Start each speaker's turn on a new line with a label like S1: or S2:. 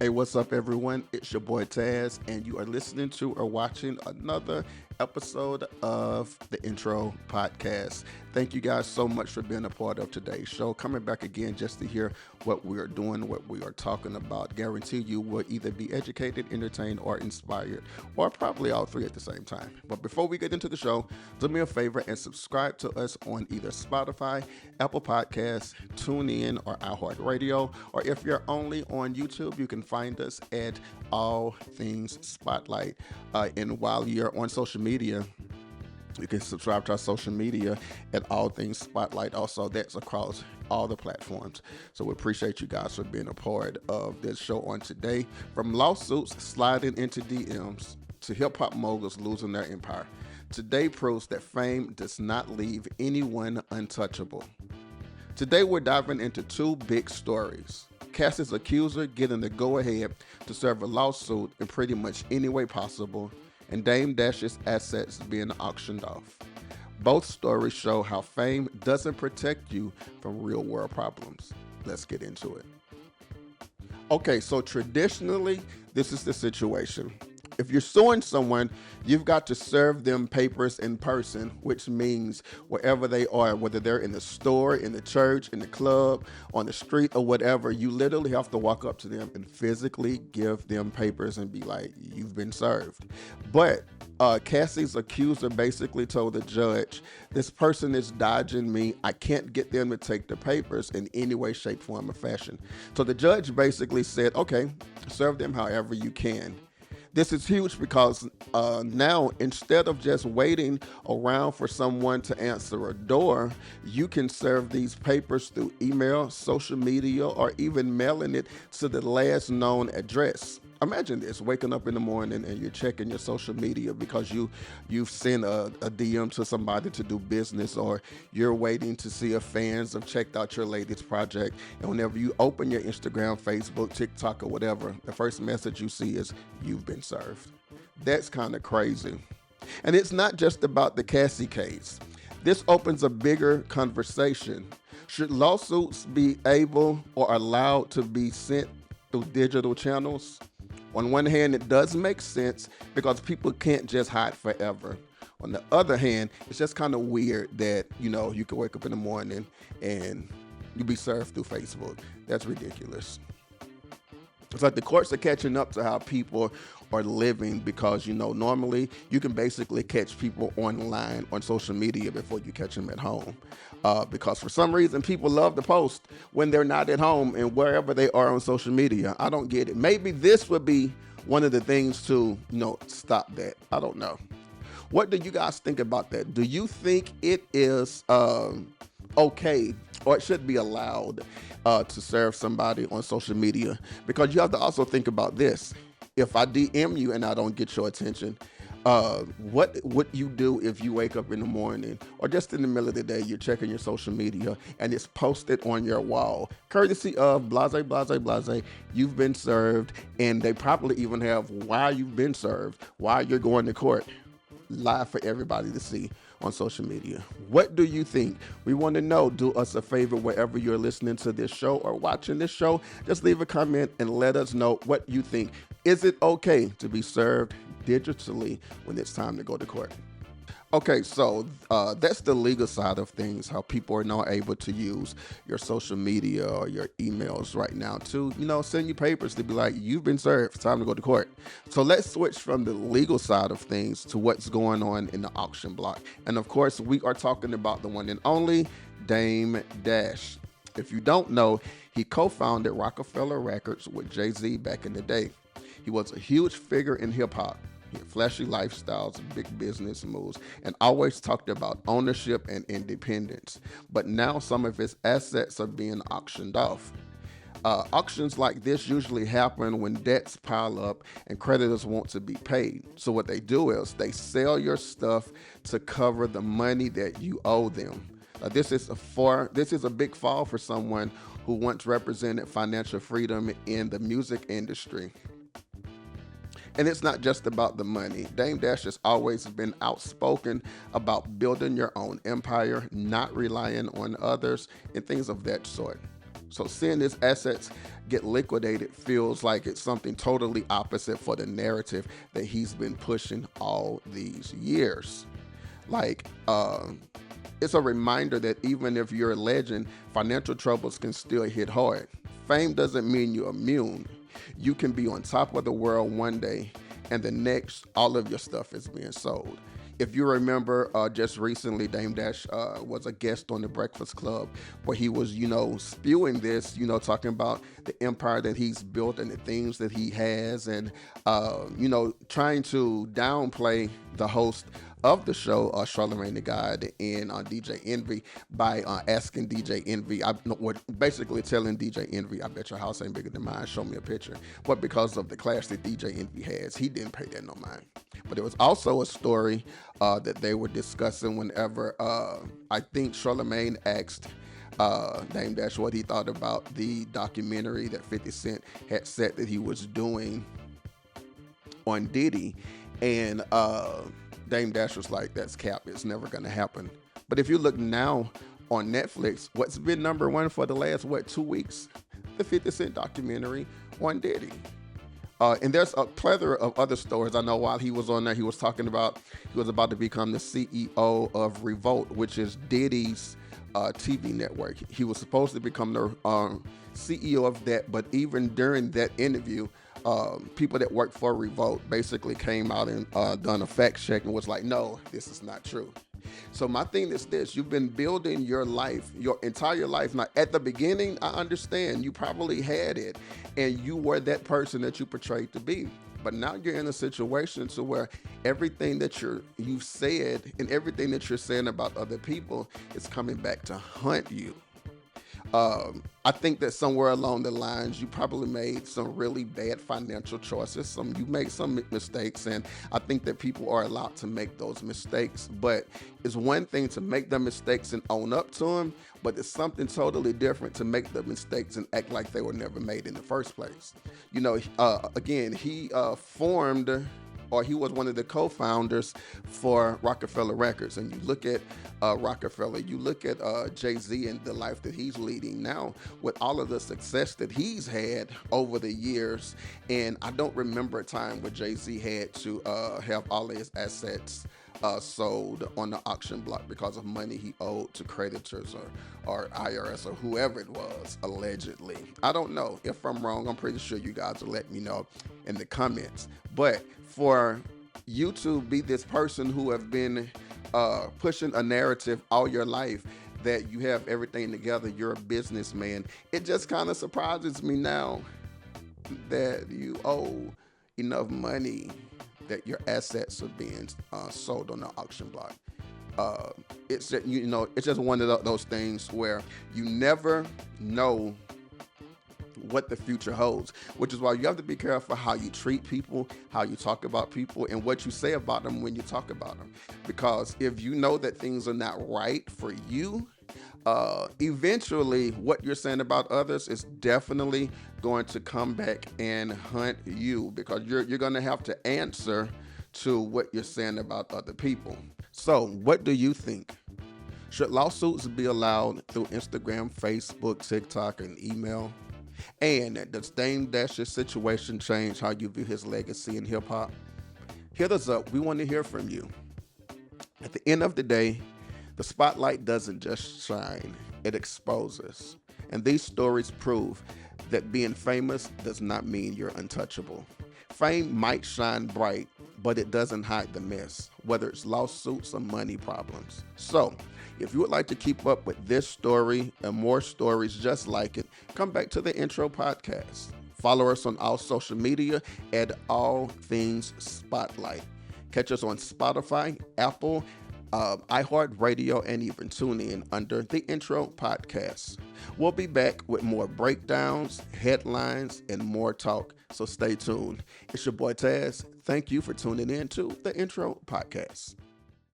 S1: Hey, what's up, everyone? It's your boy Taz, and you are listening to or watching another episode of the Intro Podcast. Thank you guys so much for being a part of today's show. Coming back again just to hear what we are doing, what we are talking about. Guarantee you will either be educated, entertained, or inspired, or probably all three at the same time. But before we get into the show, do me a favor and subscribe to us on either Spotify, Apple Podcasts, TuneIn, or iHeartRadio. Or if you're only on YouTube, you can find us at All Things Spotlight. And while you're on social media, you can subscribe to our social media at All Things Spotlight. Also, that's across all the platforms. So we appreciate you guys for being a part of this show on today. From lawsuits sliding into DMs to hip-hop moguls losing their empire, today proves that fame does not leave anyone untouchable. Today we're diving into two big stories. Cassie's accuser getting the go-ahead to serve a lawsuit in pretty much any way possible, and Dame Dash's assets being auctioned off. Both stories show how fame doesn't protect you from real-world problems. Let's get into it. Okay, so traditionally, this is the situation. If you're suing someone, you've got to serve them papers in person, which means wherever they are, whether they're in the store, in the church, in the club, on the street, or whatever, you literally have to walk up to them and physically give them papers and be like, you've been served. But Cassie's accuser basically told the judge, this person is dodging me. I can't get them to take the papers in any way, shape, form, or fashion. So the judge basically said, okay, serve them however you can. This is huge because now, instead of just waiting around for someone to answer a door, you can serve these papers through email, social media, or even mailing it to the last known address. Imagine this, waking up in the morning and you're checking your social media because you've sent a DM to somebody to do business, or you're waiting to see if fans have checked out your latest project. And whenever you open your Instagram, Facebook, TikTok, or whatever, the first message you see is, you've been served. That's kind of crazy. And it's not just about the Cassie case. This opens a bigger conversation. Should lawsuits be able or allowed to be sent through digital channels? On one hand, it does make sense because people can't just hide forever. On the other hand, it's just kind of weird that, you can wake up in the morning and you be served through Facebook. That's ridiculous. It's like the courts are catching up to how people are living because, normally you can basically catch people online on social media before you catch them at home. Because for some reason, people love to post when they're not at home and wherever they are on social media. I don't get it. Maybe this would be one of the things to, stop that. I don't know. What do you guys think about that? Do you think it is okay, or it should be allowed to serve somebody on social media? Because you have to also think about this. If I DM you and I don't get your attention, what would you do if you wake up in the morning or just in the middle of the day, you're checking your social media and it's posted on your wall, courtesy of blase, blase, blase, you've been served, and they probably even have why you've been served, why you're going to court, live for everybody to see on social media. What do you think? We want to know. Do us a favor wherever you're listening to this show or watching this show. Just leave a comment and let us know what you think. Is it okay to be served digitally when it's time to go to court? Okay, so that's the legal side of things, how people are now able to use your social media or your emails right now to, send you papers to be like, you've been served, it's time to go to court. So let's switch from the legal side of things to what's going on in the auction block. And of course, we are talking about the one and only Dame Dash. If you don't know, he co-founded Rockefeller Records with Jay-Z back in the day. He was a huge figure in hip-hop. He had flashy lifestyles, big business moves, and always talked about ownership and independence. But now some of his assets are being auctioned off. Auctions like this usually happen when debts pile up and creditors want to be paid. So what they do is they sell your stuff to cover the money that you owe them. This is a big fall for someone who once represented financial freedom in the music industry. And it's not just about the money. Dame Dash has always been outspoken about building your own empire, not relying on others, and things of that sort. So seeing his assets get liquidated feels like it's something totally opposite for the narrative that he's been pushing all these years. Like, it's a reminder that even if you're a legend, financial troubles can still hit hard. Fame doesn't mean you're immune. You can be on top of the world one day, and the next, all of your stuff is being sold. If you remember, just recently, Dame Dash was a guest on the Breakfast Club, where he was, spewing this, talking about the empire that he's built and the things that he has, and trying to downplay the host of the show, Charlemagne the God, and DJ Envy by asking DJ Envy, basically telling DJ Envy, I bet your house ain't bigger than mine, show me a picture. But because of the class that DJ Envy has, he didn't pay that no mind. But there was also a story that they were discussing whenever I think Charlemagne asked Dame Dash what he thought about the documentary that 50 Cent had said that he was doing on Diddy. And Dame Dash was like, that's cap, it's never going to happen. But if you look now on Netflix, what's been number one for the last, 2 weeks? The 50 Cent documentary on Diddy. And there's a plethora of other stories. I know while he was on there, he was talking about he was about to become the CEO of Revolt, which is Diddy's TV network. He was supposed to become the CEO of that, but even during that interview, people that worked for Revolt basically came out and done a fact check and was like, no, this is not true. So my thing is this: you've been building your life, your entire life. Now, at the beginning, I understand you probably had it and you were that person that you portrayed to be. But now you're in a situation to where everything that you've said and everything that you're saying about other people is coming back to haunt you. I think that somewhere along the lines, you probably made some really bad financial choices. You made some mistakes, and I think that people are allowed to make those mistakes. But it's one thing to make the mistakes and own up to them, but it's something totally different to make the mistakes and act like they were never made in the first place. Again, he formed, or he was one of the co-founders for Rockefeller Records. And you look at Rockefeller, you look at Jay-Z and the life that he's leading now with all of the success that he's had over the years. And I don't remember a time where Jay-Z had to have all of his assets sold on the auction block because of money he owed to creditors or IRS or whoever it was, allegedly. I don't know. If I'm wrong, I'm pretty sure you guys will let me know in the comments. But for you to be this person who have been pushing a narrative all your life that you have everything together, you're a businessman, it just kind of surprises me now that you owe enough money that your assets are being sold on the auction block. It's just one of those things where you never know what the future holds, which is why you have to be careful how you treat people, how you talk about people, and what you say about them when you talk about them. Because if you know that things are not right for you, eventually what you're saying about others is definitely going to come back and hunt you, because you're going to have to answer to what you're saying about other people. So what do you think? Should lawsuits be allowed through Instagram, Facebook, TikTok, and email? And does Dame Dash's situation change how you view his legacy in hip hop? Hit us up. We want to hear from you. At the end of the day, the spotlight doesn't just shine, it exposes. And these stories prove that being famous does not mean you're untouchable. Fame might shine bright, but it doesn't hide the mess, whether it's lawsuits or money problems. So, if you would like to keep up with this story and more stories just like it, come back to the Intro Podcast. Follow us on all social media at All Things Spotlight. Catch us on Spotify, Apple, iHeartRadio, and even tune in under the Intro Podcast. We'll be back with more breakdowns, headlines, and more talk, so stay tuned. It's your boy Taz. Thank you for tuning in to the Intro Podcast.